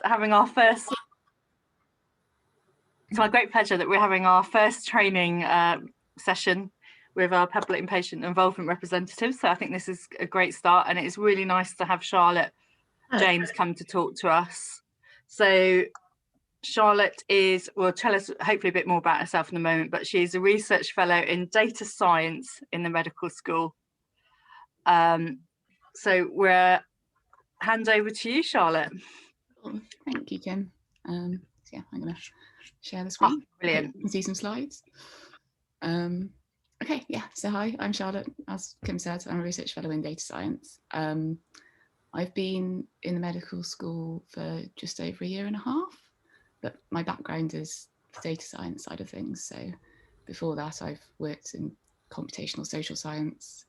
having our first. It's my great pleasure that we're having our first training session with our public and patient involvement representatives. So I think this is a great start, and it's really nice to have Charlotte James come to talk to us. So Charlotte will tell us hopefully a bit more about herself in a moment, but she's a research fellow in data science in the medical school. So we're hand over to you, Charlotte. Cool. Thank you, Kim. So yeah, I'm going to share the screen. Brilliant. You can see some slides. Okay, yeah, so hi, I'm Charlotte. As Kim said, I'm a research fellow in data science. I've been in the medical school for just over 1.5 years, but my background is the data science side of things. So before that, I've worked in computational social science.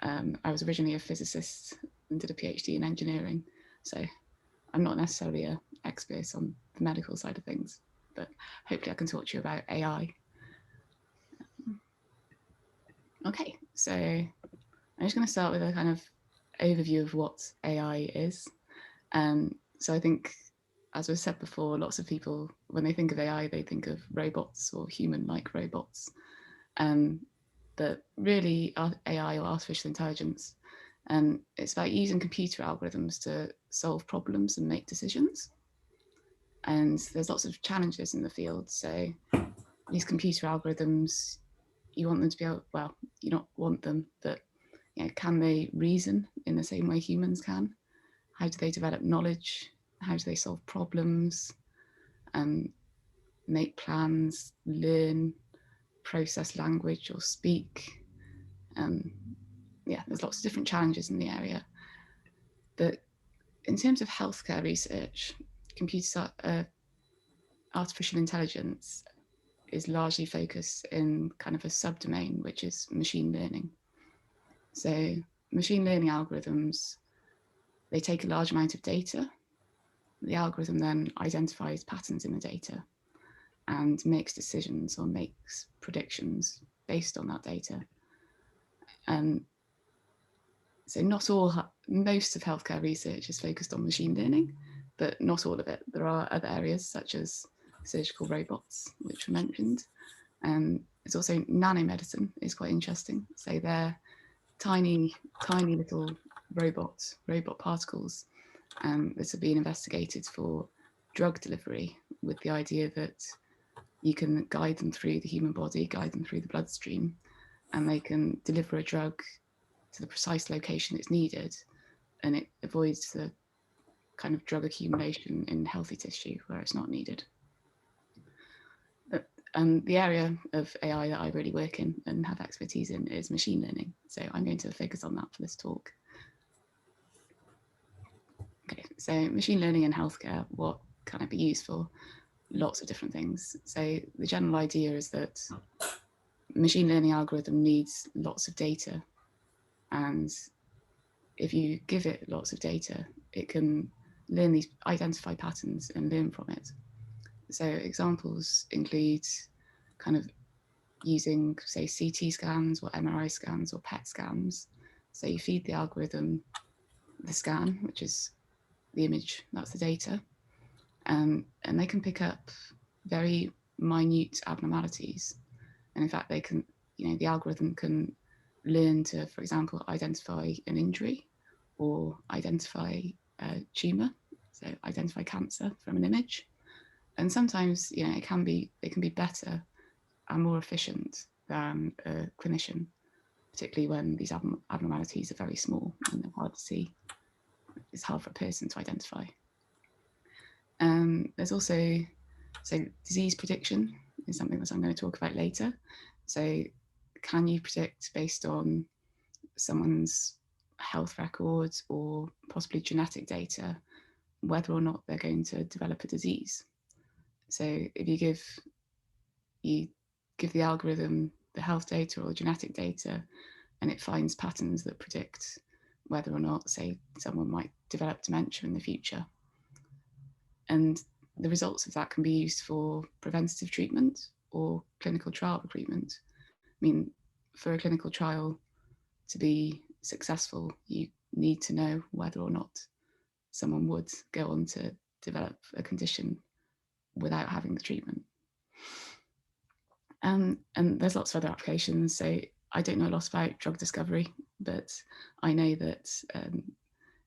I was originally a physicist and did a PhD in engineering. So I'm not necessarily an expert on the medical side of things, but hopefully I can talk to you about AI. Okay, so I'm just going to start with a kind of overview of what AI is. So I think, as was said before, lots of people, when they think of AI, they think of robots or human-like robots. But really, AI or artificial intelligence, it's about using computer algorithms to solve problems and make decisions. And there's lots of challenges in the field. So these computer algorithms, you want them to be able, well, you don't want them, but can they reason in the same way humans can? How do they develop knowledge? How do they solve problems? Make plans, learn, process language or speak? Yeah, there's lots of different challenges in the area. But in terms of healthcare research, artificial intelligence is largely focused in kind of a subdomain, which is machine learning. So machine learning algorithms, they take a large amount of data. The algorithm then identifies patterns in the data and makes decisions or makes predictions based on that data. So most of healthcare research is focused on machine learning, but not all of it. There are other areas such as surgical robots, which were mentioned. It's also nanomedicine is quite interesting. So they're tiny little robot particles that are being investigated for drug delivery, with the idea that you can guide them through the human body, guide them through the bloodstream, and they can deliver a drug to the precise location it's needed, and it avoids the kind of drug accumulation in healthy tissue where it's not needed. The area of AI that I really work in and have expertise in is machine learning. So I'm going to focus on that for this talk. Okay, so machine learning in healthcare, what can it be used for? Lots of different things. So the general idea is that machine learning algorithm needs lots of data. And if you give it lots of data, it can identify patterns and learn from it. So examples include kind of using, say, CT scans or MRI scans or PET scans. So you feed the algorithm the scan, which is the image, that's the data. And they can pick up very minute abnormalities. And in fact, they can, the algorithm can learn to, for example, identify an injury or identify a tumor, so identify cancer from an image. And sometimes, it can be better and more efficient than a clinician, particularly when these abnormalities are very small and they're hard to see. It's hard for a person to identify. There's also, disease prediction is something that I'm going to talk about later. So can you predict based on someone's health records or possibly genetic data whether or not they're going to develop a disease? So if you give the algorithm the health data or genetic data, and it finds patterns that predict whether or not, say, someone might develop dementia in the future. And the results of that can be used for preventative treatment or clinical trial recruitment. I mean, for a clinical trial to be successful, you need to know whether or not someone would go on to develop a condition without having the treatment. And there's lots of other applications. So I don't know a lot about drug discovery, but I know that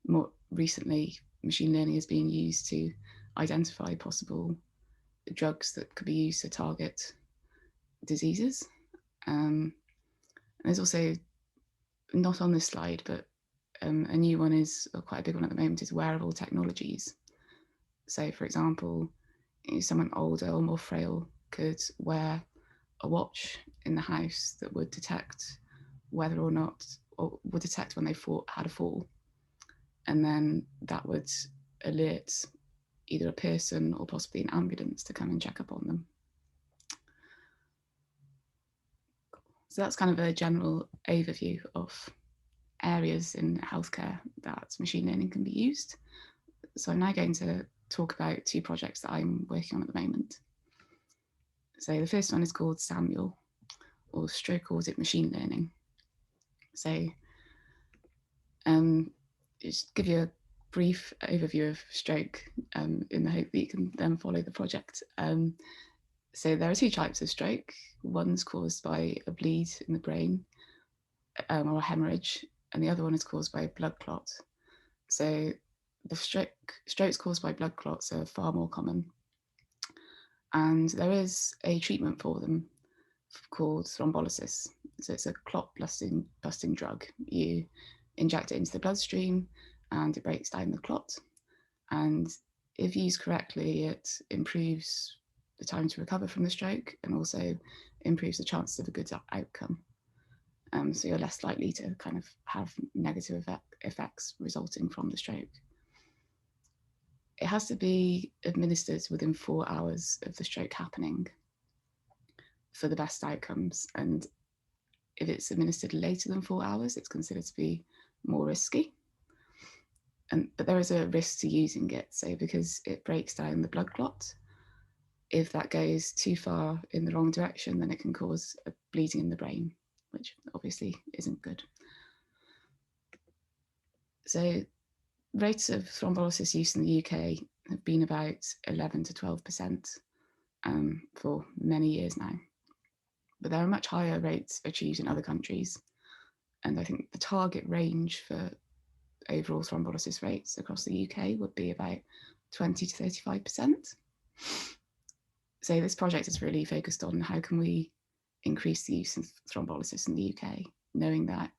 more recently machine learning is being used to identify possible drugs that could be used to target diseases. And there's also, not on this slide, but a new one is, quite a big one at the moment, is wearable technologies. So for example, someone older or more frail could wear a watch in the house that would detect whether or not, or would detect when they had a fall. And then that would alert either a person or possibly an ambulance to come and check up on them. So that's kind of a general overview of areas in healthcare that machine learning can be used. So I'm now going to talk about two projects that I'm working on at the moment. So the first one is called Samuel, or stroke audit machine learning. So just give you a brief overview of stroke in the hope that you can then follow the project. So there are two types of stroke. One's caused by a bleed in the brain or a hemorrhage, and the other one is caused by a blood clot. So the strokes caused by blood clots are far more common, and there is a treatment for them called thrombolysis. So it's a clot busting drug. You inject it into the bloodstream and it breaks down the clot. And if used correctly, it improves the time to recover from the stroke and also improves the chances of a good outcome. So you're less likely to kind of have negative effects resulting from the stroke. It has to be administered within 4 hours of the stroke happening for the best outcomes. And if it's administered later than 4 hours, it's considered to be more risky. But there is a risk to using it. So because it breaks down the blood clot, if that goes too far in the wrong direction, then it can cause a bleeding in the brain, which obviously isn't good. So rates of thrombolysis use in the UK have been about 11 to 12% for many years now. But there are much higher rates achieved in other countries. And I think the target range for overall thrombolysis rates across the UK would be about 20 to 35%. So this project is really focused on how can we increase the use of thrombolysis in the UK, knowing that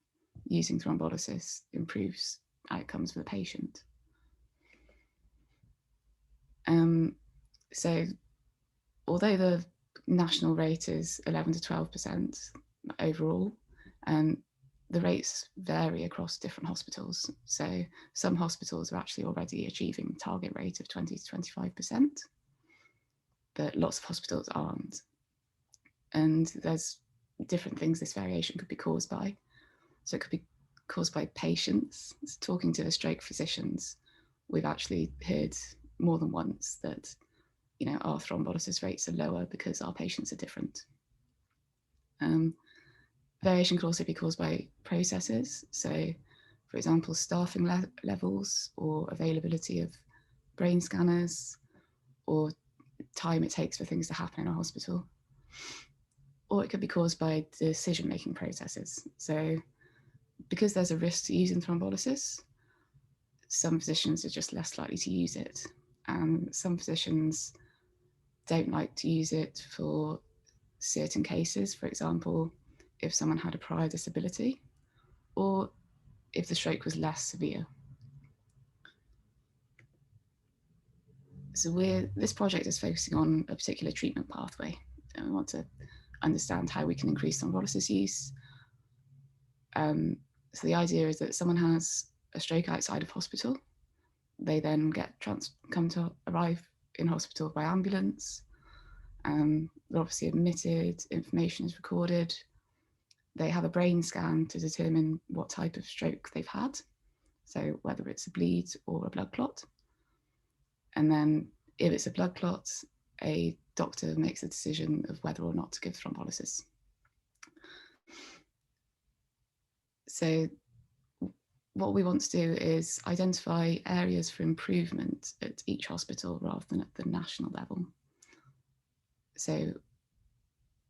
using thrombolysis improves outcomes for the patient. So although the national rate is 11 to 12% overall, the rates vary across different hospitals. So some hospitals are actually already achieving a target rate of 20 to 25%, but lots of hospitals aren't. And there's different things this variation could be caused by. So it could be caused by patients. So talking to the stroke physicians, we've actually heard more than once that, our thrombolysis rates are lower because our patients are different. Variation could also be caused by processes. So, for example, staffing levels or availability of brain scanners or time it takes for things to happen in a hospital. Or it could be caused by decision-making processes. So because there's a risk to using thrombolysis, some physicians are just less likely to use it. And some physicians don't like to use it for certain cases. For example, if someone had a prior disability or if the stroke was less severe. So this project is focusing on a particular treatment pathway. And we want to understand how we can increase thrombolysis use. So the idea is that someone has a stroke outside of hospital. They then arrive in hospital by ambulance. They're obviously admitted, information is recorded. They have a brain scan to determine what type of stroke they've had. So whether it's a bleed or a blood clot. And then if it's a blood clot, a doctor makes a decision of whether or not to give thrombolysis. So what we want to do is identify areas for improvement at each hospital rather than at the national level. So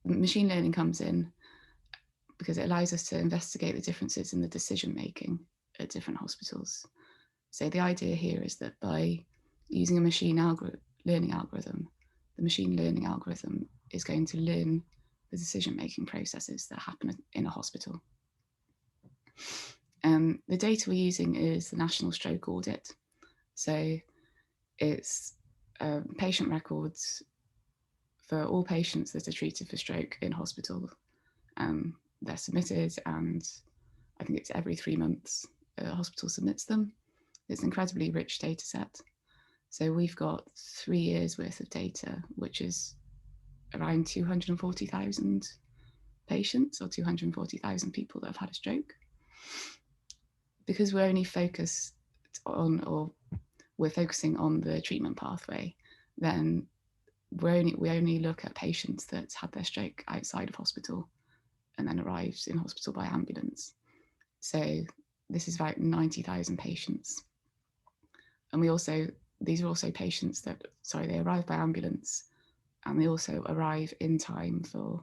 machine learning comes in because it allows us to investigate the differences in the decision making at different hospitals. So the idea here is that by using a learning algorithm, the machine learning algorithm is going to learn the decision making processes that happen in a hospital. The data we're using is the National Stroke Audit. So it's patient records for all patients that are treated for stroke in hospital. They're submitted, and I think it's every 3 months a hospital submits them. It's an incredibly rich data set. So we've got 3 years worth of data, which is around 240,000 patients or 240,000 people that have had a stroke. Because we're only focused on, or we're focusing on the treatment pathway, then we only look at patients that had their stroke outside of hospital and then arrived in hospital by ambulance. So this is about 90,000 patients. And these are also patients that, they arrive by ambulance, and they also arrive in time for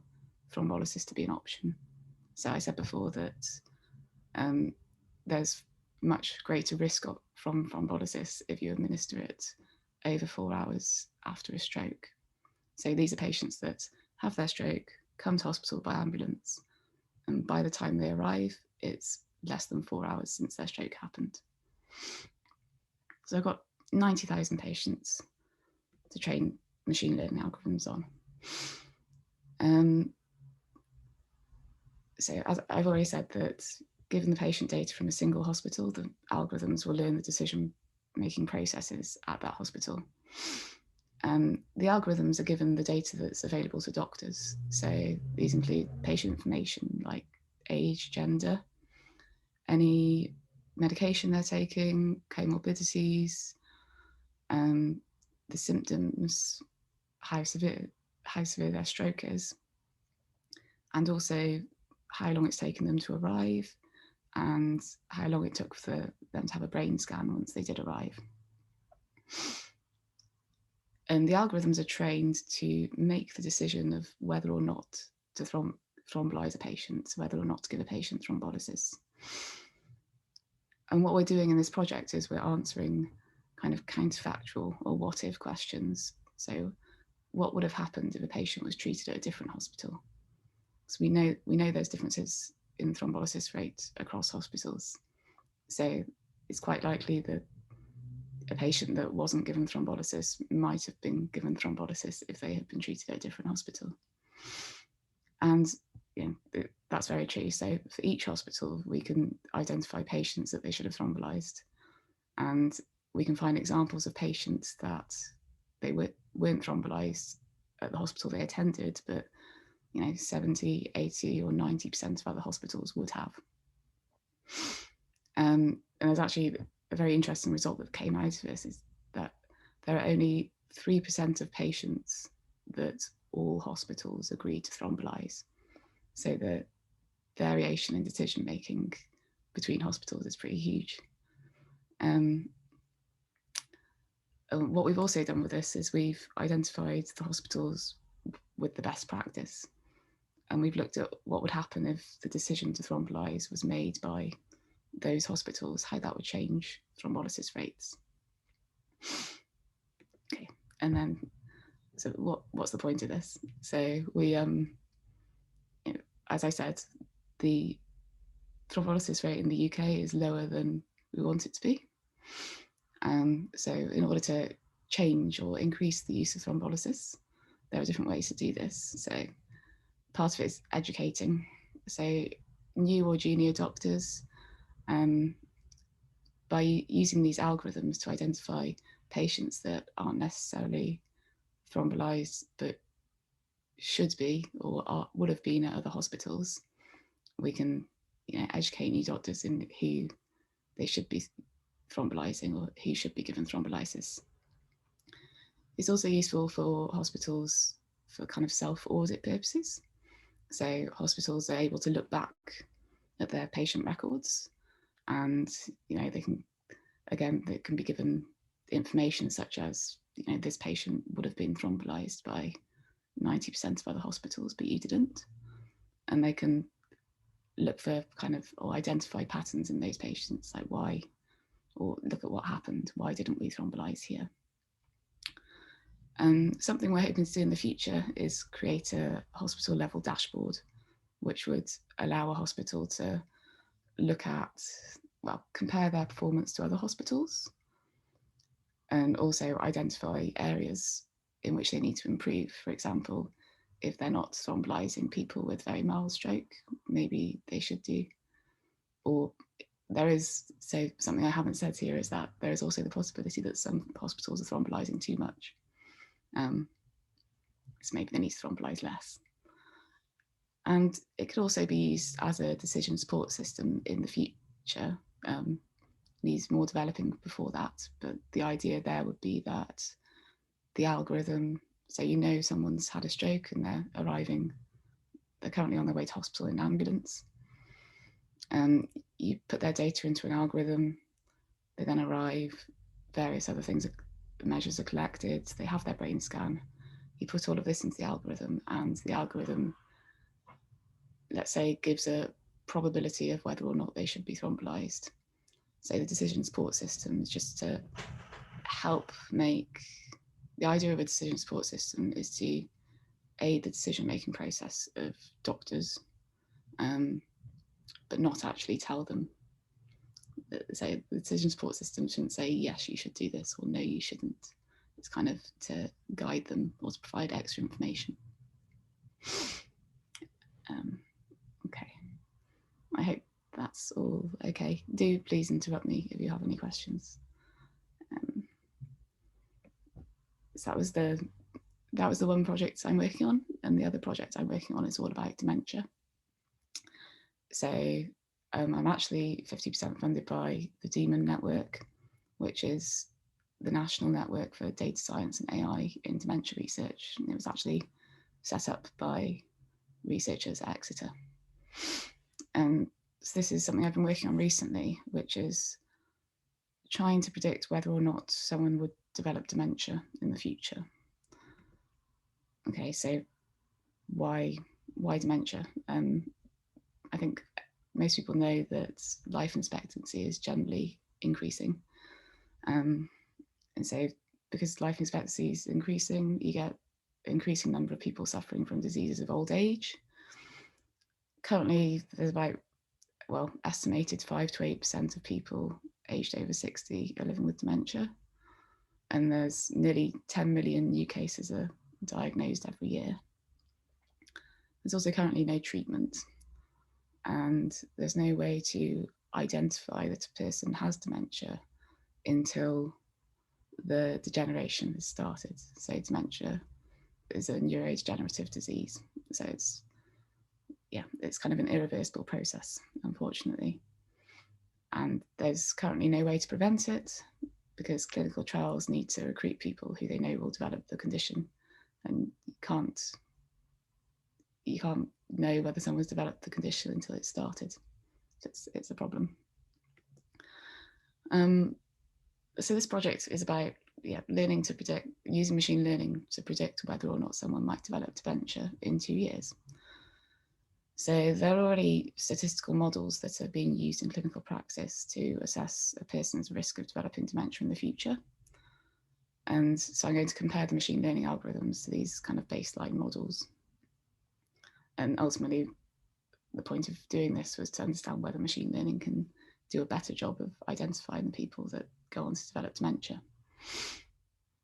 thrombolysis to be an option. So I said before that there's much greater risk from thrombolysis if you administer it over 4 hours after a stroke. So these are patients that have their stroke, come to hospital by ambulance, and by the time they arrive, it's less than 4 hours since their stroke happened. So I've got 90,000 patients to train machine learning algorithms on. So as I've already said, that given the patient data from a single hospital, the algorithms will learn the decision-making processes at that hospital. The algorithms are given the data that's available to doctors. So these include patient information like age, gender, any medication they're taking, comorbidities, the symptoms, how severe their stroke is, and also how long it's taken them to arrive and how long it took for them to have a brain scan once they did arrive. And the algorithms are trained to make the decision of whether or not to thrombolyze a patient, whether or not to give a patient thrombolysis. And what we're doing in this project is we're answering kind of counterfactual or what if questions. So what would have happened if a patient was treated at a different hospital? So we know there's differences in thrombolysis rate across hospitals. So it's quite likely that a patient that wasn't given thrombolysis might have been given thrombolysis if they had been treated at a different hospital. And that's very true. So for each hospital, we can identify patients that they should have thrombolyzed. And we can find examples of patients that they weren't thrombolyzed at the hospital they attended, but 70, 80 or 90% of other hospitals would have. And there's actually a very interesting result that came out of this, is that there are only 3% of patients that all hospitals agree to thrombolyze. So the variation in decision making between hospitals is pretty huge. What we've also done with this is we've identified the hospitals with the best practice, and we've looked at what would happen if the decision to thrombolyze was made by those hospitals, how that would change thrombolysis rates. Okay, and then, so what's the point of this? So we, as I said, the thrombolysis rate in the UK is lower than we want it to be. So in order to change or increase the use of thrombolysis, there are different ways to do this. So part of it is educating. So new or junior doctors, by using these algorithms to identify patients that aren't necessarily thrombolyzed but should be or would have been at other hospitals, we can educate new doctors in who they should be thrombolyzing or who should be given thrombolysis. It's also useful for hospitals for kind of self-audit purposes. So hospitals are able to look back at their patient records And, they can, again, they can be given information such as, this patient would have been thrombolyzed by 90% of other hospitals, but you didn't. And they can look for or identify patterns in those patients, like why, or look at what happened. Why didn't we thrombolyze here? Something we're hoping to do in the future is create a hospital level dashboard, which would allow a hospital to look at, compare their performance to other hospitals, and also identify areas in which they need to improve. For example, if they're not thrombolyzing people with very mild stroke, maybe they should do. Or there is, so something I haven't said here is that there is also the possibility that some hospitals are thrombolyzing too much. So maybe they need to thrombolyze less. And it could also be used as a decision support system in the future. Needs more developing before that, but the idea there would be that the algorithm, so someone's had a stroke and they're currently on their way to hospital in an ambulance. You put their data into an algorithm, they then arrive, various other measures are collected, they have their brain scan, you put all of this into the algorithm, and the algorithm, let's say, gives a probability of whether or not they should be thrombolyzed. So the decision support system is just to help make, the idea of a decision support system is to aid the decision-making process of doctors, but not actually tell them. Say the decision support system shouldn't say, yes, you should do this, or no, you shouldn't. It's kind of to guide them or to provide extra information. Okay, I hope that's all okay. Do please interrupt me if you have any questions. So that was the one project I'm working on, and the other project I'm working on is all about dementia. So I'm actually 50% funded by the Demon Network, which is the National Network for Data Science and AI in Dementia Research. And it was actually set up by researchers at Exeter. And so this is something I've been working on recently, which is trying to predict whether or not someone would develop dementia in the future. Okay, so why dementia? I think most people know that life expectancy is generally increasing. And so because life expectancy is increasing, you get an increasing number of people suffering from diseases of old age. Currently, there's about, estimated 5 to 8% of people aged over 60 are living with dementia. And there's nearly 10 million new cases are diagnosed every year. There's also currently no treatment, and there's no way to identify that a person has dementia until the degeneration has started. So dementia is a neurodegenerative disease. So it's kind of an irreversible process, unfortunately. And there's currently no way to prevent it because clinical trials need to recruit people who they know will develop the condition, and you can't know whether someone's developed the condition until it's started. It's a problem. So this project is about learning to predict, using machine learning to predict whether or not someone might develop dementia in 2 years. So there are already statistical models that are being used in clinical practice to assess a person's risk of developing dementia in the future. And so I'm going to compare the machine learning algorithms to these kind of baseline models. And ultimately, the point of doing this was to understand whether machine learning can do a better job of identifying the people that go on to develop dementia.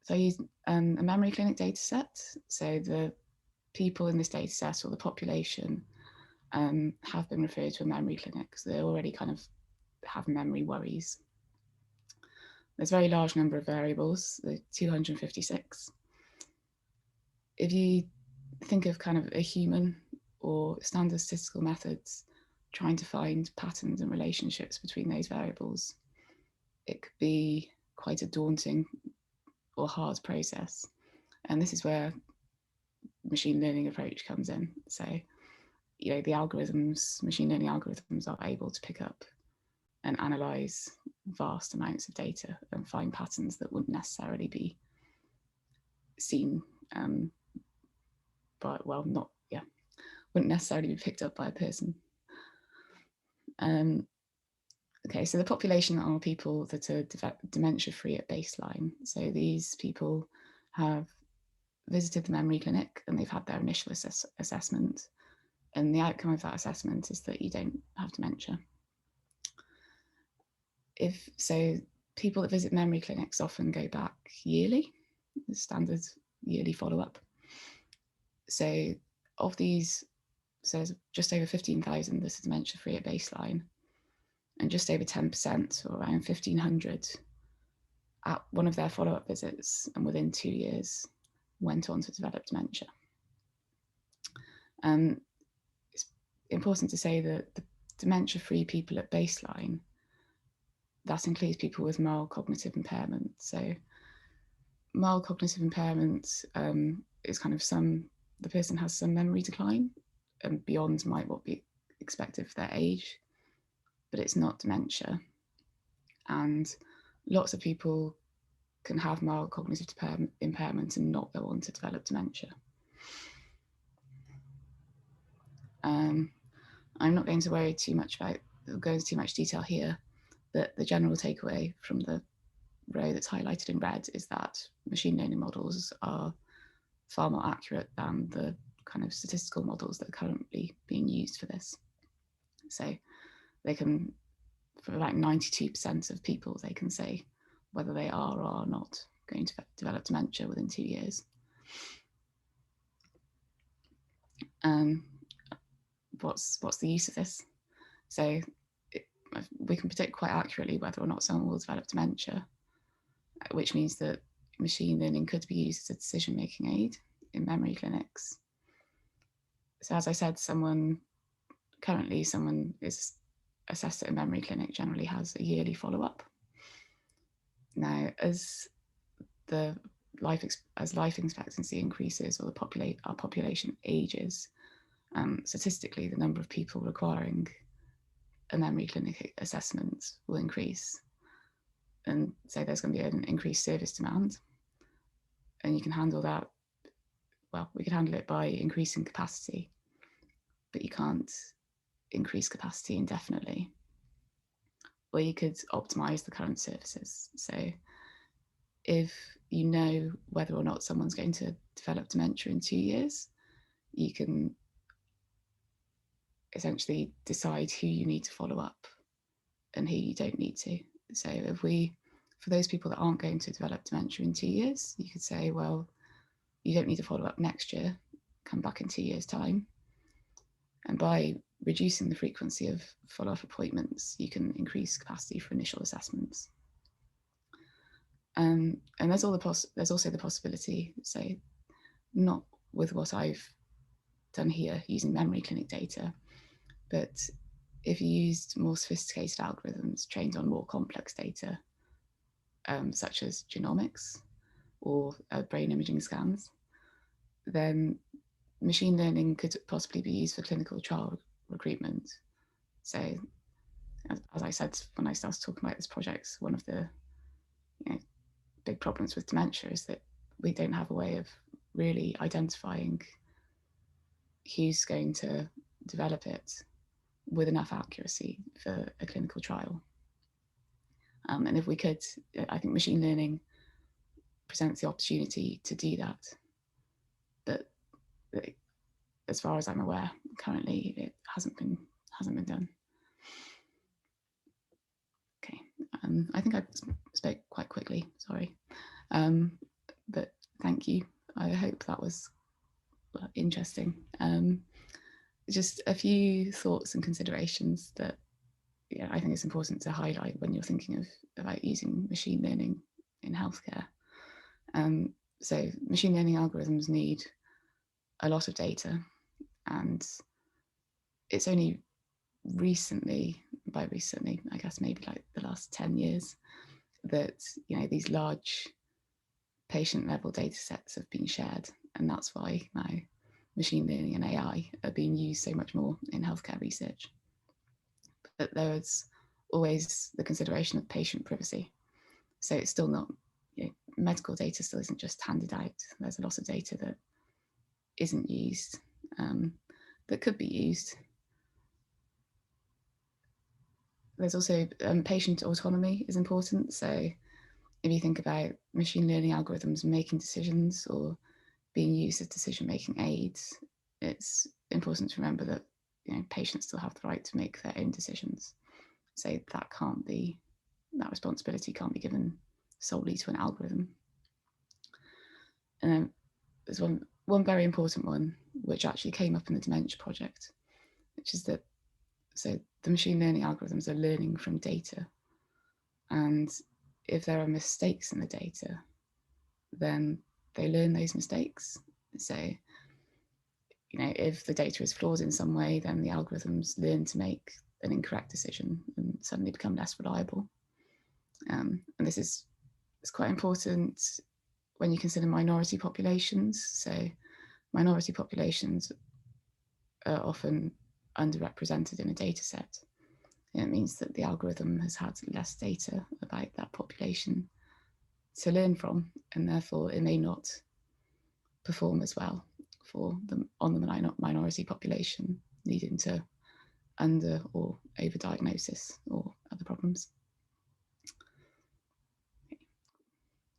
So I used a memory clinic data set. So the people in this data set, or the population, have been referred to a memory clinic because they already kind of have memory worries. There's a very large number of variables, the 256. If you think of kind of a human or standard statistical methods trying to find patterns and relationships between those variables, it could be quite a daunting or hard process. And this is where machine learning approach comes in. So, the algorithms, machine learning algorithms, are able to pick up and analyze vast amounts of data and find patterns that wouldn't necessarily be seen wouldn't necessarily be picked up by a person. Okay, so the population are people that are dementia-free at baseline. So these people have visited the memory clinic and they've had their initial assessment. And the outcome of that assessment is that you don't have dementia. People that visit memory clinics often go back yearly, the standard yearly follow-up. So of these, there's just over 15,000 that are dementia-free at baseline, and just over 10%, or around 1,500, at one of their follow-up visits and within 2 years went on to develop dementia. It's important to say that the dementia-free people at baseline, that includes people with mild cognitive impairment. So mild cognitive impairment is kind of the person has some memory decline and beyond might what be expected for their age, but it's not dementia. And lots of people can have mild cognitive impairment and not go on to develop dementia. I'm not going to go into too much detail here, but the general takeaway from the row that's highlighted in red is that machine learning models are far more accurate than the kind of statistical models that are currently being used for this. So they can, for like 92% of people, they can say whether they are or are not going to develop dementia within 2 years. What's the use of this? So we can predict quite accurately whether or not someone will develop dementia, which means that machine learning could be used as a decision-making aid in memory clinics. So as I said, someone is assessed at a memory clinic generally has a yearly follow-up. Now, as life expectancy increases or our population ages, statistically, the number of people requiring a memory clinic assessment will increase. And so there's going to be an increased service demand. And you can handle that, well, we could handle it by increasing capacity, but you can't increase capacity indefinitely. Or you could optimize the current services. So if you know whether or not someone's going to develop dementia in 2 years, you can essentially decide who you need to follow up and who you don't need to. So for those people that aren't going to develop dementia in 2 years, you could say, well, you don't need to follow up next year, come back in 2 years' time. And by reducing the frequency of follow-up appointments, you can increase capacity for initial assessments. And there's also the possibility, so not with what I've done here using memory clinic data, but if you used more sophisticated algorithms trained on more complex data, such as genomics or brain imaging scans, then machine learning could possibly be used for clinical trial recruitment. So as I said when I started talking about this project, one of the big problems with dementia is that we don't have a way of really identifying who's going to develop it with enough accuracy for a clinical trial. And if we could, I think machine learning presents the opportunity to do that. But as far as I'm aware, currently it hasn't been done. Okay, I think I spoke quite quickly, sorry. But thank you. I hope that was interesting. Just a few thoughts and considerations that I think it's important to highlight when you're thinking about using machine learning in healthcare. So machine learning algorithms need a lot of data, and it's only recently, by recently, I guess maybe like the last 10 years, that these large patient level data sets have been shared, and that's why now machine learning and AI are being used so much more in healthcare research. But there's always the consideration of patient privacy. So it's still not, medical data still isn't just handed out. There's a lot of data that isn't used, that could be used. There's also patient autonomy is important. So if you think about machine learning algorithms making decisions or being used as decision-making aids, it's important to remember that patients still have the right to make their own decisions. So that responsibility can't be given solely to an algorithm. And there's one very important one which actually came up in the dementia project, which is that the machine learning algorithms are learning from data, and if there are mistakes in the data, then they learn those mistakes. So if the data is flawed in some way, then the algorithms learn to make an incorrect decision and suddenly become less reliable. And this is quite important when you consider minority populations. So minority populations are often underrepresented in a data set. It means that the algorithm has had less data about that population to learn from, and therefore it may not perform as well on the minority population, leading to under or overdiagnosis or other problems.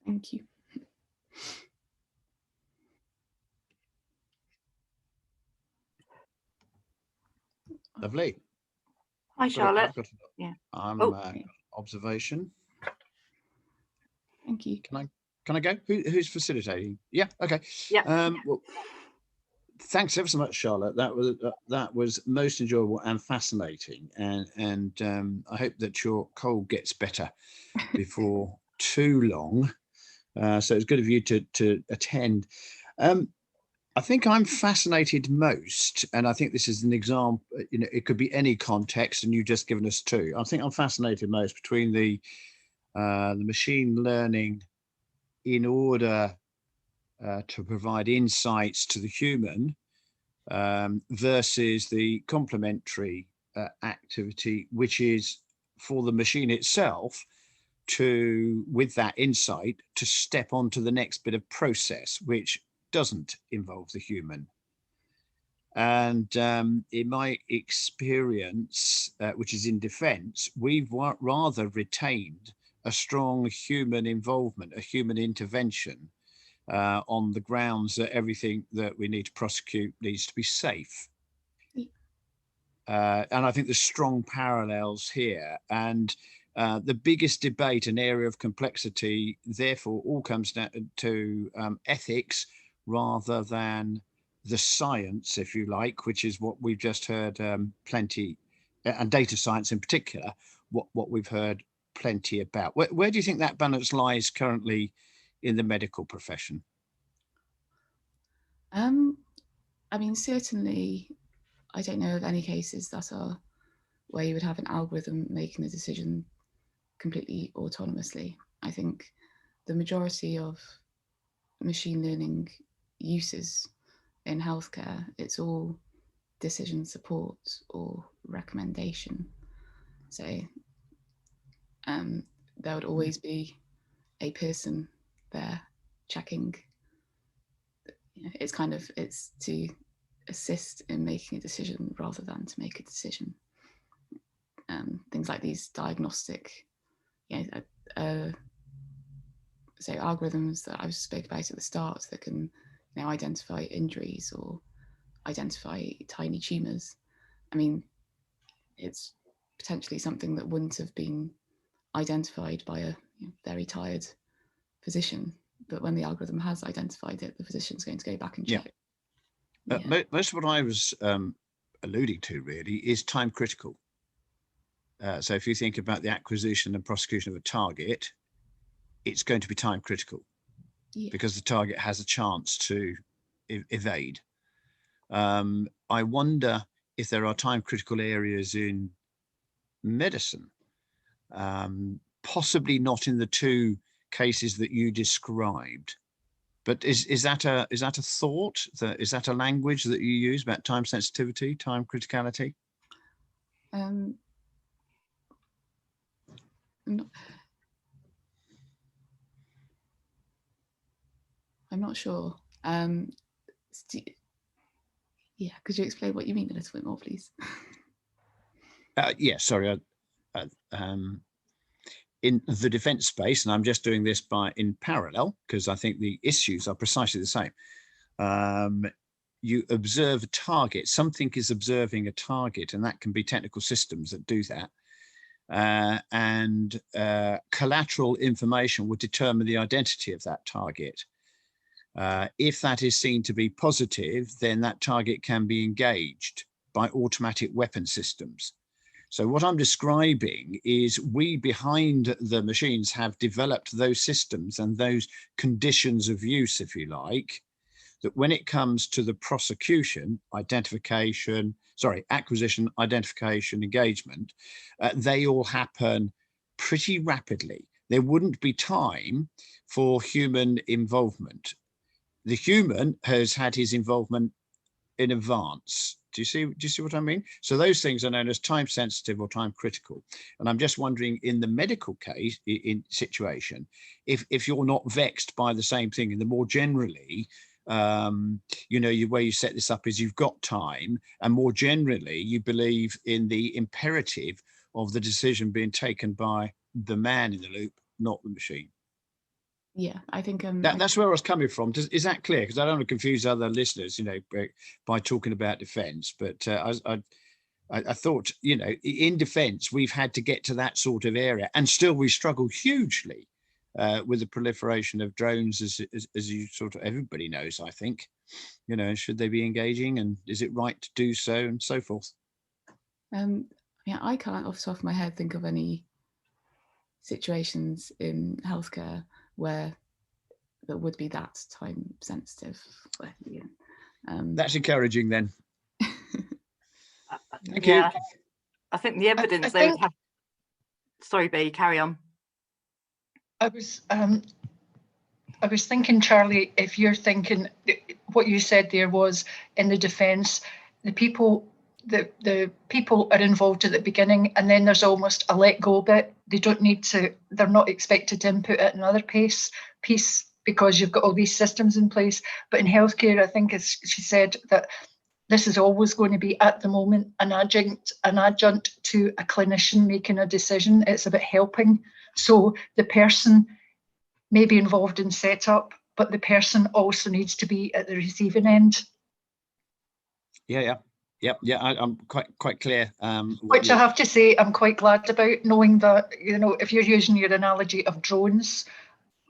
Thank you. Lovely. Hi, Charlotte. I've got yeah. Observation. Thank you. Can I go? Who's facilitating? Yeah. Okay. Yeah. Well, thanks ever so much, Charlotte. That was most enjoyable and fascinating, and I hope that your cold gets better before too long. So it's good of you to attend. I think I'm fascinated most, and I think this is an example. It could be any context, and you've just given us two. I think I'm fascinated most between the machine learning in order to provide insights to the human versus the complementary activity, which is for the machine itself to, with that insight, to step onto the next bit of process, which doesn't involve the human. And in my experience, which is in defense, we've rather retained a strong human involvement, a human intervention on the grounds that everything that we need to prosecute needs to be safe. And I think there's strong parallels here. And the biggest debate and area of complexity, therefore, all comes down to ethics rather than the science, if you like, which is what we've just heard plenty, and data science in particular, what we've heard plenty about. Where do you think that balance lies currently in the medical profession? I mean, certainly, I don't know of any cases that are where you would have an algorithm making the decision completely autonomously. I think the majority of machine learning uses in healthcare, it's all decision support or recommendation. So there would always be a person there checking. It's to assist in making a decision rather than to make a decision. Things like these diagnostic, so algorithms that I spoke about at the start that can identify injuries or identify tiny tumours. I mean, it's potentially something that wouldn't have been identified by a very tired physician, but when the algorithm has identified it, the physician's going to go back and check. Most of what I was alluding to really is time critical. So if you think about the acquisition and prosecution of a target, it's going to be time critical because the target has a chance to evade. I wonder if there are time critical areas in medicine, possibly not in the two cases that you described, but is that a thought? Is that a language that you use about time sensitivity, time criticality? I'm not sure. Yeah, could you explain what you mean a little bit more, please? Yeah, sorry. In the defence space, and I'm just doing this in parallel because I think the issues are precisely the same. You observe a target. Something is observing a target, and that can be technical systems that do that. And collateral information will determine the identity of that target. If that is seen to be positive, then that target can be engaged by automatic weapon systems. So what I'm describing is we behind the machines have developed those systems and those conditions of use, if you like, that when it comes to the prosecution, acquisition, identification, engagement, they all happen pretty rapidly. There wouldn't be time for human involvement. The human has had his involvement in advance. Do you see what I mean? So those things are known as time sensitive or time critical. And I'm just wondering, in the medical case, in situation, if you're not vexed by the same thing, and the more generally, the way you set this up is you've got time, and more generally, you believe in the imperative of the decision being taken by the man in the loop, not the machine. Yeah, I think that's where I was coming from. Is that clear? Because I don't want to confuse other listeners, by talking about defence. But I thought, in defence, we've had to get to that sort of area, and still we struggle hugely with the proliferation of drones, as you sort of everybody knows. I think, should they be engaging, and is it right to do so, and so forth. Yeah, I can't off the top of my head think of any situations in healthcare where that would be that time sensitive. That's encouraging then. Thank you. I think the evidence they would have. Sorry, B, carry on. I was thinking, Charlie, if you're thinking what you said there was in the defence, the people are involved at the beginning, and then there's almost a let go bit. They don't need to, they're not expected to input at another piece because you've got all these systems in place. But in healthcare, I think, as she said, that this is always going to be, at the moment, an adjunct to a clinician making a decision. It's about helping. So the person may be involved in setup, but the person also needs to be at the receiving end. Yeah. I'm quite clear. Which I have to say, I'm quite glad about, knowing that, if you're using your analogy of drones,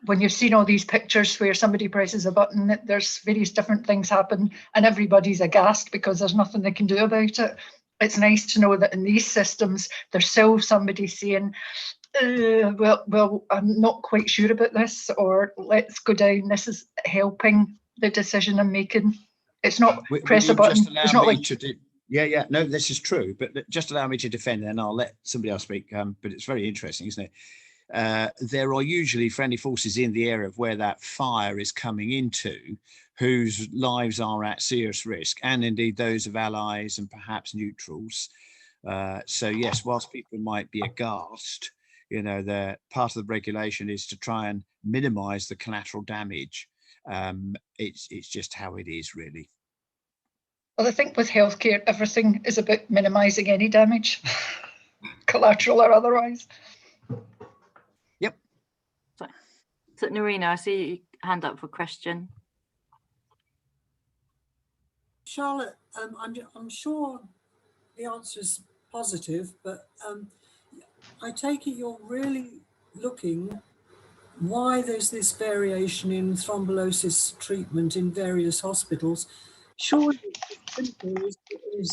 when you've seen all these pictures where somebody presses a button, there's various different things happen, and everybody's aghast because there's nothing they can do about it. It's nice to know that in these systems, there's still somebody saying, well, I'm not quite sure about this, or let's go down. This is helping the decision I'm making. It's not press a button. It's not like. Yeah. No, this is true. But just allow me to defend, and I'll let somebody else speak. But it's very interesting, isn't it? There are usually friendly forces in the area of where that fire is coming into, whose lives are at serious risk, and indeed those of allies and perhaps neutrals. So yes, whilst people might be aghast, the part of the regulation is to try and minimise the collateral damage. It's just how it is, really. Well, I think with healthcare, everything is about minimising any damage, collateral or otherwise. Yep. So Narina, I see you hand up for a question. Charlotte, I'm sure the answer is positive, but I take it you're really looking why there's this variation in thrombolysis treatment in various hospitals. Surely it's simple is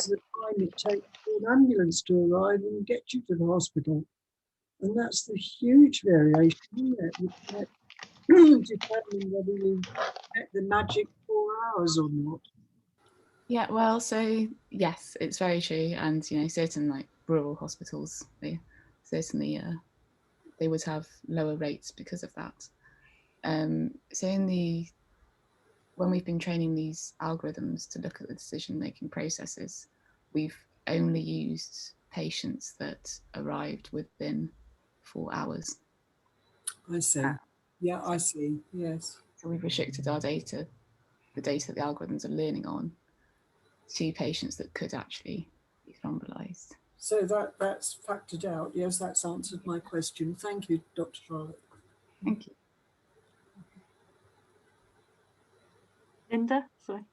the time it takes for an ambulance to arrive and get you to the hospital. And that's the huge variation, isn't it? You can't determine whether you get the magic 4 hours or not. Yeah, well, so yes, it's very true. And, certain rural hospitals, they certainly, they would have lower rates because of that. So when we've been training these algorithms to look at the decision-making processes, we've only used patients that arrived within for hours. I see. Yeah, I see. Yes. So we've restricted our data, the data that the algorithms are learning on, to patients that could actually be thrombolyzed. So that's factored out. Yes, that's answered my question. Thank you, Dr. Charlotte. Thank you. Linda, sorry.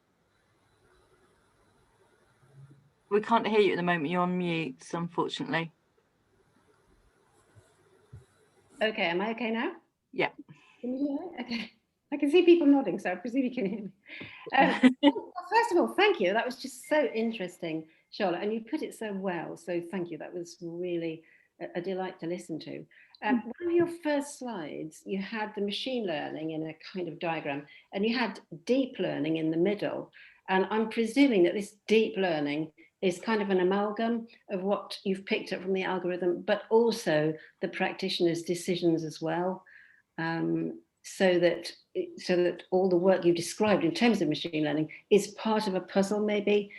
We can't hear you at the moment. You're on mute, unfortunately. Okay, am I okay now? Yeah. Can you hear me? Okay. I can see people nodding, so I presume you can hear me. Well, first of all, thank you. That was just so interesting, Charlotte, and you put it so well. So thank you. That was really a delight to listen to. One of your first slides, you had the machine learning in a kind of diagram, and you had deep learning in the middle. And I'm presuming that this deep learning is kind of an amalgam of what you've picked up from the algorithm, but also the practitioner's decisions as well. So that all the work you've described in terms of machine learning is part of a puzzle maybe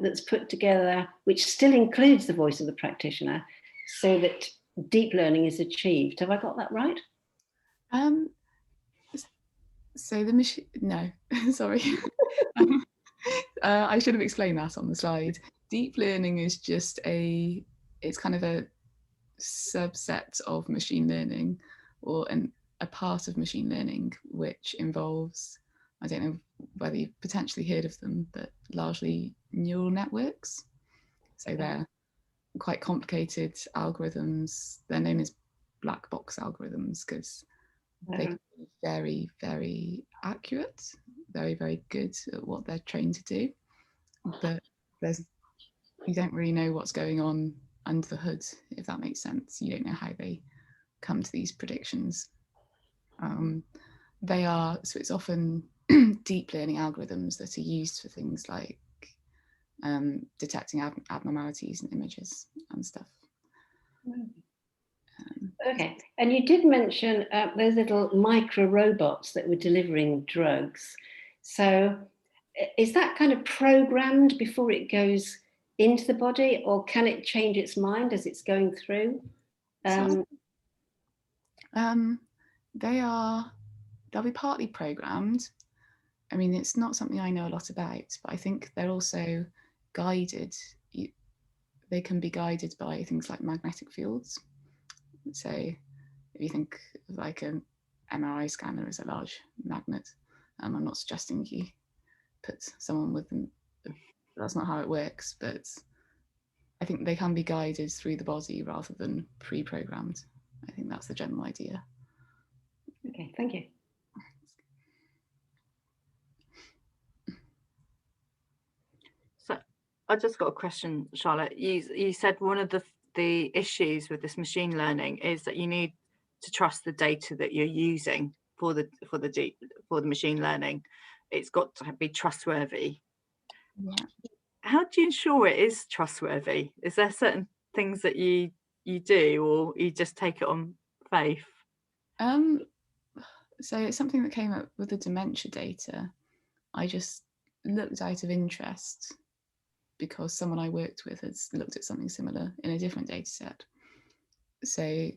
that's put together, which still includes the voice of the practitioner, so that deep learning is achieved. Have I got that right? So the machine, no, sorry. I should have explained that on the slide. Deep learning is just it's kind of a subset of machine learning, or a part of machine learning, which involves, I don't know whether you've potentially heard of them, but largely neural networks. So they're quite complicated algorithms. They're known as black box algorithms because they can be very, very accurate, very, very good at what they're trained to do. But you don't really know what's going on under the hood, if that makes sense. You don't know how they come to these predictions. So it's often deep learning algorithms that are used for things like detecting abnormalities in images and stuff. Okay, and you did mention those little micro robots that were delivering drugs. So is that kind of programmed before it goes into the body, or can it change its mind as it's going through? They'll be partly programmed. I mean, it's not something I know a lot about, but I think they're also guided. They can be guided by things like magnetic fields. So if you think of like an MRI scanner as a large magnet, I'm not suggesting you put someone with them. That's not how it works, but I think they can be guided through the body rather than pre-programmed. I think that's the general idea. Okay, thank you. So I just got a question, Charlotte. You said one of the issues with this machine learning is that you need to trust the data that you're using for the machine learning. It's got to be trustworthy. Yeah. How do you ensure it is trustworthy? Is there certain things that you do, or you just take it on faith? So it's something that came up with the dementia data. I just looked out of interest because someone I worked with has looked at something similar in a different data set. So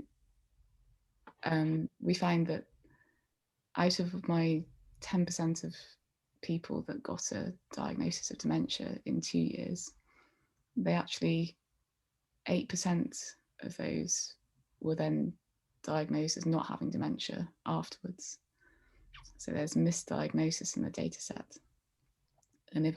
we find that out of my 10% of people that got a diagnosis of dementia in 2 years, they actually, 8% of those were then diagnosed as not having dementia afterwards. So there's misdiagnosis in the data set. And if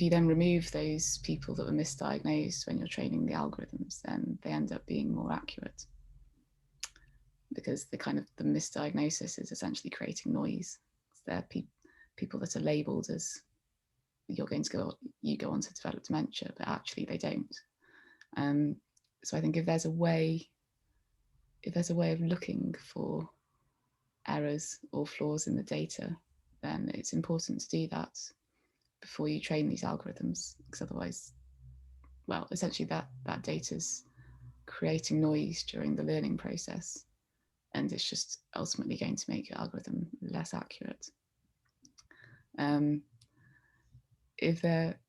you then remove those people that were misdiagnosed when you're training the algorithms, then they end up being more accurate, because the misdiagnosis is essentially creating noise. They're people that are labelled as you go on to develop dementia, but actually they don't. So I think if there's a way of looking for errors or flaws in the data, then it's important to do that before you train these algorithms, because otherwise, well, essentially that data's creating noise during the learning process, and it's just ultimately going to make your algorithm less accurate. If there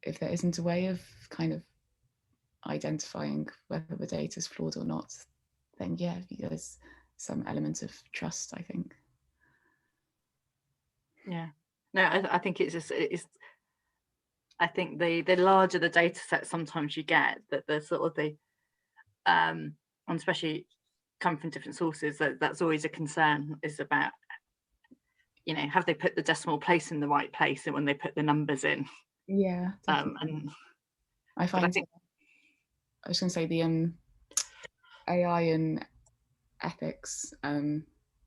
isn't a way of kind of identifying whether the data is flawed or not, then yeah, there's some element of trust, I think. Yeah, no, I think it's just, I think the larger the data set sometimes you get, that the sort of and especially come from different sources, that's always a concern, is about, you know, have they put the decimal place in the right place and when they put the numbers in? Yeah, and I find, I was going to say the AI and ethics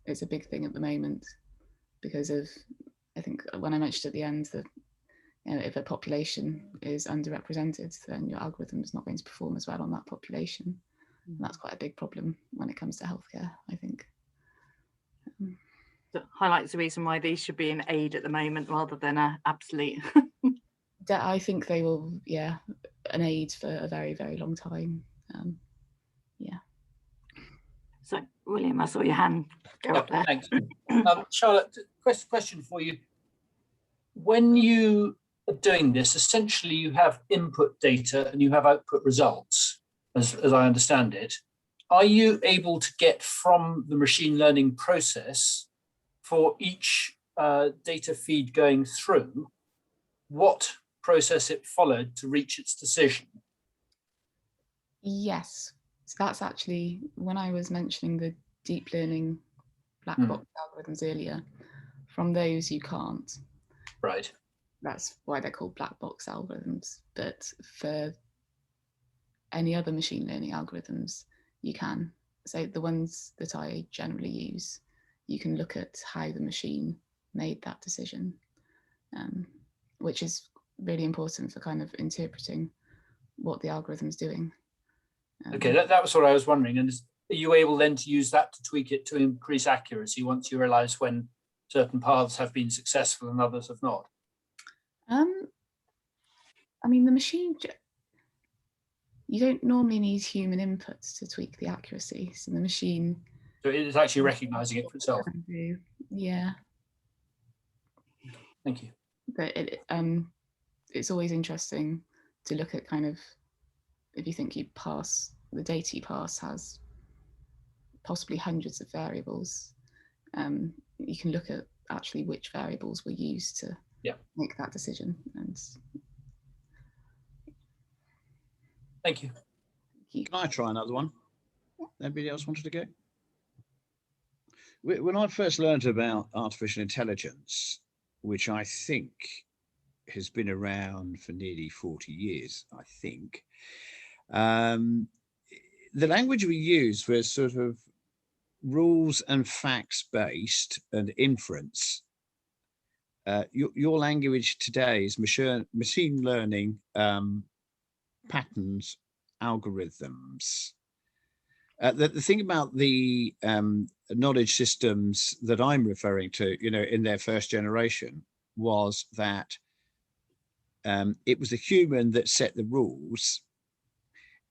is a big thing at the moment, because of, I think when I mentioned at the end that, you know, if a population is underrepresented, then your algorithm is not going to perform as well on that population. And that's quite a big problem when it comes to healthcare, I think. That highlights the reason why these should be an aid at the moment rather than an absolute. I think they will, yeah, an aid for a very, very long time. Yeah. So, William, I saw your hand go up there. Thanks. Charlotte, question for you. When you are doing this, essentially you have input data and you have output results, as I understand it. Are you able to get from the machine learning process for each data feed going through what process it followed to reach its decision? Yes. So that's actually, when I was mentioning the deep learning black box algorithms earlier, from those you can't. Right. That's why they're called black box algorithms. But for any other machine learning algorithms, you can. So the ones that I generally use, you can look at how the machine made that decision, which is really important for kind of interpreting what the algorithm's doing. Okay, that was what I was wondering. And are you able then to use that to tweak it to increase accuracy once you realize when certain paths have been successful and others have not? I mean, the machine, you don't normally need human input to tweak the accuracy. So the machine. So it is actually recognizing it for itself. Yeah. Thank you. But it's always interesting to look at kind of, if you think you pass, the data you pass has possibly hundreds of variables. You can look at actually which variables were used to make that decision. And thank you. Can I try another one? Anybody else wanted to go? When I first learned about artificial intelligence, which I think has been around for nearly 40 years, I think, the language we used was sort of rules and facts based and inference. Your language today is machine learning, patterns, algorithms. The thing about the knowledge systems that I'm referring to, you know, in their first generation, was that it was the human that set the rules.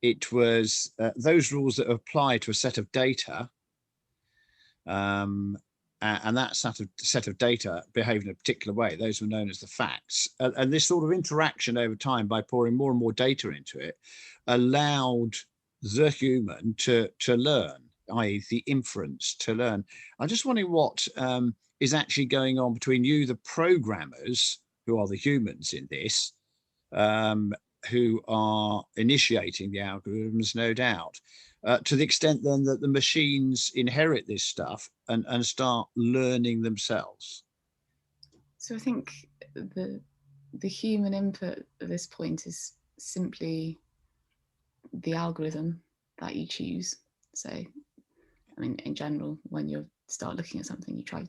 It was those rules that apply to a set of data, and that set of data behaved in a particular way. Those were known as the facts. And this sort of interaction over time, by pouring more and more data into it, allowed the human to learn, i.e. the inference to learn. I'm just wondering what is actually going on between you, the programmers, who are the humans in this, who are initiating the algorithms, no doubt, to the extent then that the machines inherit this stuff and start learning themselves. So I think the human input at this point is simply the algorithm that you choose. So, I mean, in general, when you start looking at something, you try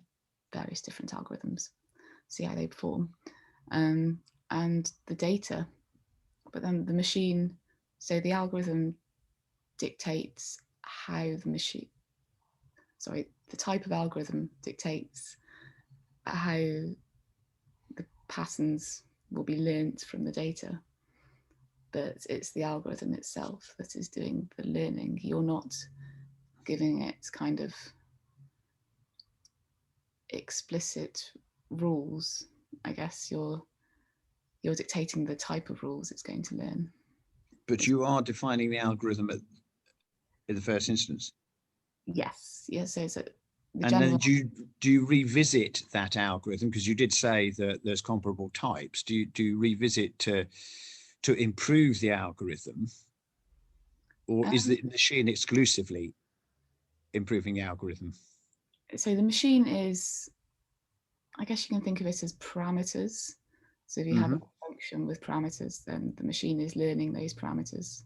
various different algorithms, see how they perform, and the data. But then the machine, so the algorithm dictates how the type of algorithm dictates how the patterns will be learnt from the data. But it's the algorithm itself that is doing the learning. You're not giving it kind of explicit rules. I guess you're dictating the type of rules it's going to learn. But you are defining the algorithm in the first instance. Yes, yes. So it's And then do you revisit that algorithm, because you did say that there's comparable types? Do you revisit to improve the algorithm, or is the machine exclusively improving the algorithm? So the machine is, I guess you can think of it as parameters. So if you have a function with parameters, then the machine is learning those parameters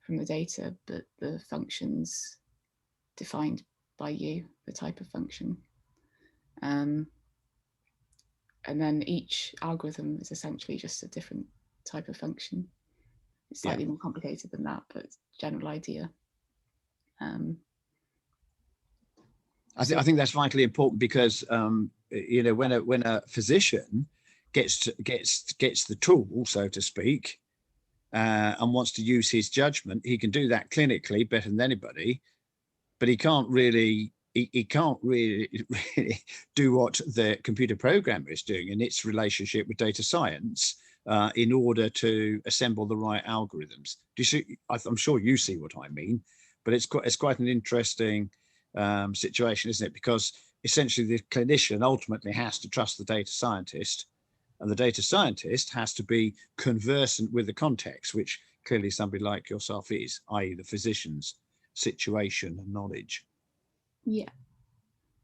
from the data, but the function's defined by you, the type of function. And then each algorithm is essentially just a different type of function. It's slightly more complicated than that, but it's a general idea. I think that's vitally important, because you know, when a physician gets the tool, so to speak, and wants to use his judgment, he can do that clinically better than anybody, but he can't really do what the computer programmer is doing in its relationship with data science in order to assemble the right algorithms. Do you see? I'm sure you see what I mean, but it's quite an interesting situation, isn't it? Because essentially the clinician ultimately has to trust the data scientist, and the data scientist has to be conversant with the context, which clearly somebody like yourself is, i.e. the physician's situation and knowledge. Yeah.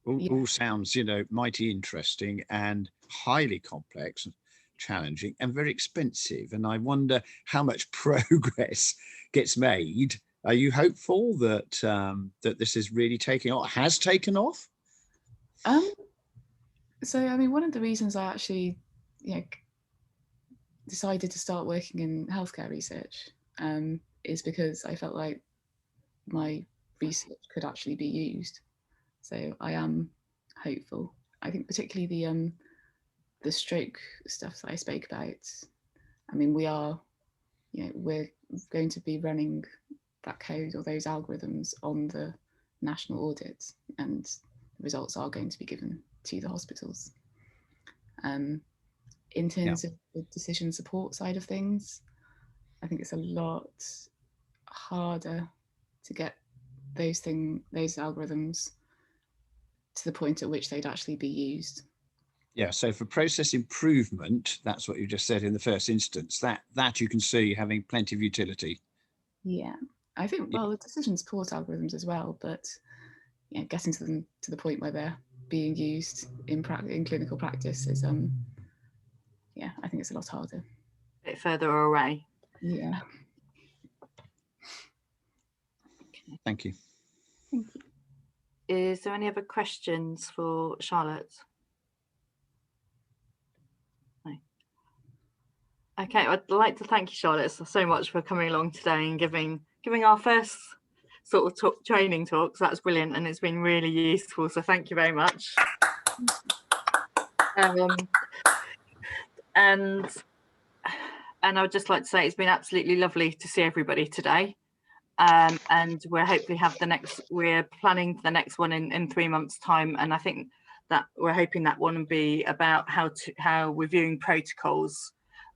All sounds, you know, mighty interesting and highly complex and challenging and very expensive. And I wonder how much progress gets made. Are you hopeful that that this is really taking off, has taken off? So I mean, one of the reasons I actually, decided to start working in healthcare research is because I felt like my research could actually be used. So I am hopeful. I think particularly the stroke stuff that I spoke about. I mean, we're going to be running that code or those algorithms on the national audit, and the results are going to be given to the hospitals. In terms of the decision support side of things, I think it's a lot harder to get those algorithms to the point at which they'd actually be used. Yeah, so for process improvement, that's what you just said in the first instance, that you can see having plenty of utility. Yeah, I think, well, the decision support algorithms as well, but getting to them to the point where they're being used in clinical practice is, I think it's a lot harder. A bit further away. Yeah. Thank you. Thank you. Is there any other questions for Charlotte? No. Okay, I'd like to thank you, Charlotte, so much for coming along today and giving our first sort of training talks. That's brilliant, and it's been really useful. So thank you very much. And I'd just like to say it's been absolutely lovely to see everybody today. And we're planning for the next one in 3 months' time, and I think that we're hoping that one will be about how reviewing protocols